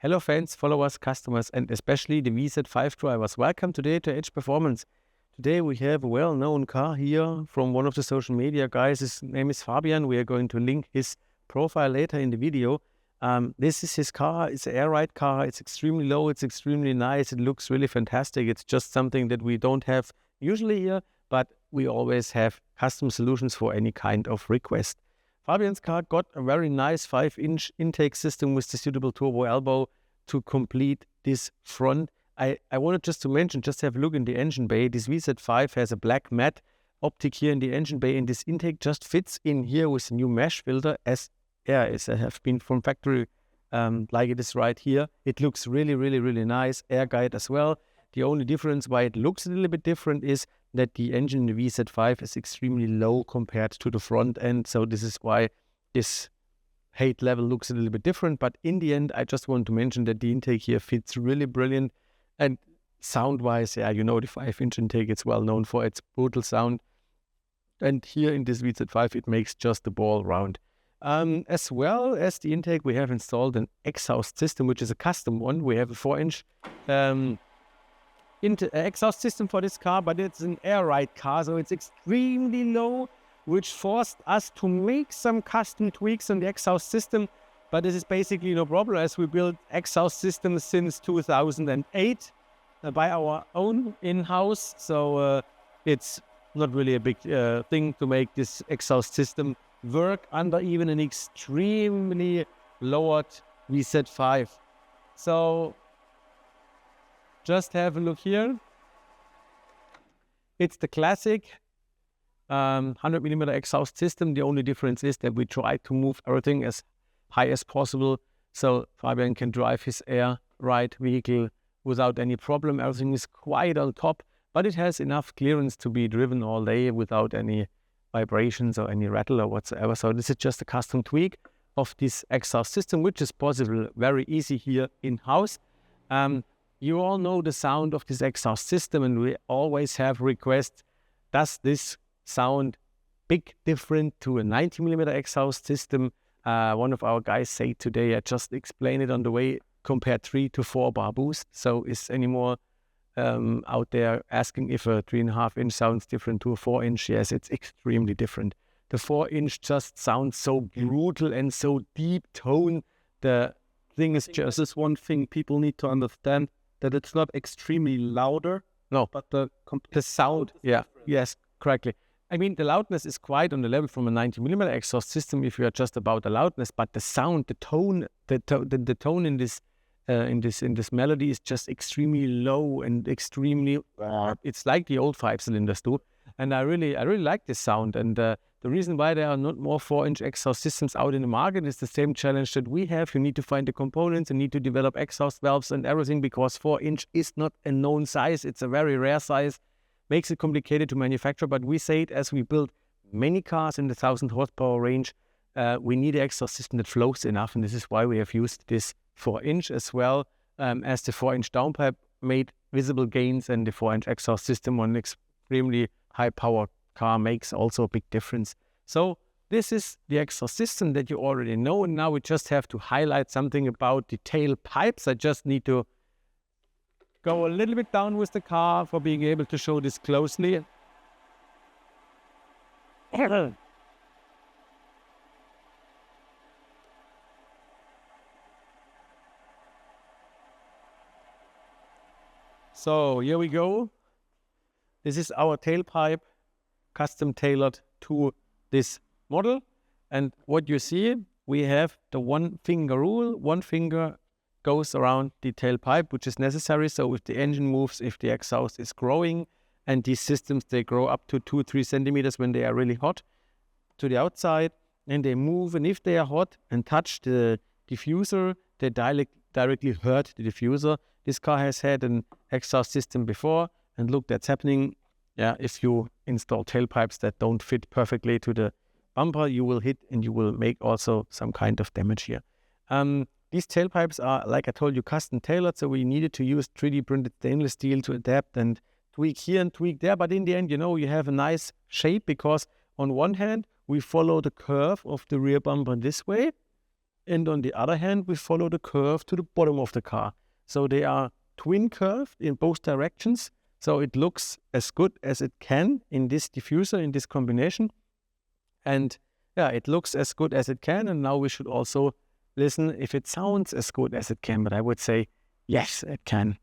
Hello fans, followers, customers, and especially the VZ5 drivers. Welcome today to Edge Performance. Today we have a well-known car here from one of the social media guys. His name is Fabian. We are going to link his profile later in the video. This is his car. It's an air ride car. It's extremely low. It's extremely nice. It looks really fantastic. It's just something that we don't have usually here, but we always have custom solutions for any kind of request. Fabian's car got a very nice 5-inch intake system with the suitable turbo elbow to complete this front. I wanted just to mention, just have a look in the engine bay. This VZ5 has a black matte optic here in the engine bay, and this intake just fits in here with a new mesh filter as have been from factory, like it is right here. It looks really, really, really nice. Air guide as well. The only difference why it looks a little bit different is that the engine in the VZ5 is extremely low compared to the front end. So this is why this height level looks a little bit different. But in the end, I just want to mention that the intake here fits really brilliant. And sound-wise, the 5-inch intake, it's well known for its brutal sound. And here in this VZ5, it makes just the ball round. As well as the intake, we have installed an exhaust system, which is a custom one. We have a 4-inch exhaust system for this car, but it's an air ride car, so it's extremely low, which forced us to make some custom tweaks on the exhaust system. But this is basically no problem, as we built exhaust systems since 2008 by our own in-house. So it's not really a big thing to make this exhaust system work under even an extremely lowered VZ5. So just have a look here. It's the classic 100mm exhaust system. The only difference is that we try to move everything as high as possible so Fabian can drive his air ride vehicle without any problem. Everything is quite on top, but it has enough clearance to be driven all day without any vibrations or any rattle or whatsoever. So this is just a custom tweak of this exhaust system, which is possible very easy here in-house. You all know the sound of this exhaust system, and we always have requests. Does this sound big different to a 90mm exhaust system? One of our guys said today, I just explained it on the way, compare 3 to 4 bar boost. So is any more out there asking if a 3.5-inch sounds different to a 4-inch? Yes, it's extremely different. The 4-inch just sounds so brutal and so deep tone. The thing is just... This is one thing people need to understand, that it's not extremely louder. No, but the sound, yes, correctly. I mean, the loudness is quite on the level from a 90mm exhaust system if you are just about the loudness, but the sound, the tone in this melody is just extremely low and extremely. It's like the old 5-cylinders do, and I really like this sound. And the reason why there are not more 4-inch exhaust systems out in the market is the same challenge that we have. You need to find the components, you need to develop exhaust valves and everything, because 4-inch is not a known size. It's a very rare size. Makes it complicated to manufacture, but we say it as we build many cars in the 1,000 horsepower range. We need an exhaust system that flows enough, and this is why we have used this 4-inch as well, as the 4-inch downpipe made visible gains, and the 4-inch exhaust system on an extremely high power car makes also a big difference. So this is the exhaust system that you already know, and now we just have to highlight something about the tailpipes. I just need to go a little bit down with the car for being able to show this closely. So here we go. This is our tailpipe, custom tailored to this model. And what you see, we have the 1-finger rule. 1 finger goes around the tailpipe, which is necessary. So if the engine moves, if the exhaust is growing, and these systems, they grow up to 2-3 centimeters when they are really hot to the outside, and they move. And if they are hot and touch the diffuser, they directly hurt the diffuser. This car has had an exhaust system before, and look, that's happening. Yeah, if you install tailpipes that don't fit perfectly to the bumper, you will hit and you will make also some kind of damage here. These tailpipes are, like I told you, custom tailored, so we needed to use 3D printed stainless steel to adapt and tweak here and tweak there. But in the end, you have a nice shape, because on one hand, we follow the curve of the rear bumper this way, And on the other hand, we follow the curve to the bottom of the car. So they are twin curved in both directions. So it looks as good as it can in this diffuser, in this combination. And yeah, it looks as good as it can. And now we should also listen if it sounds as good as it can. But I would say, yes, it can.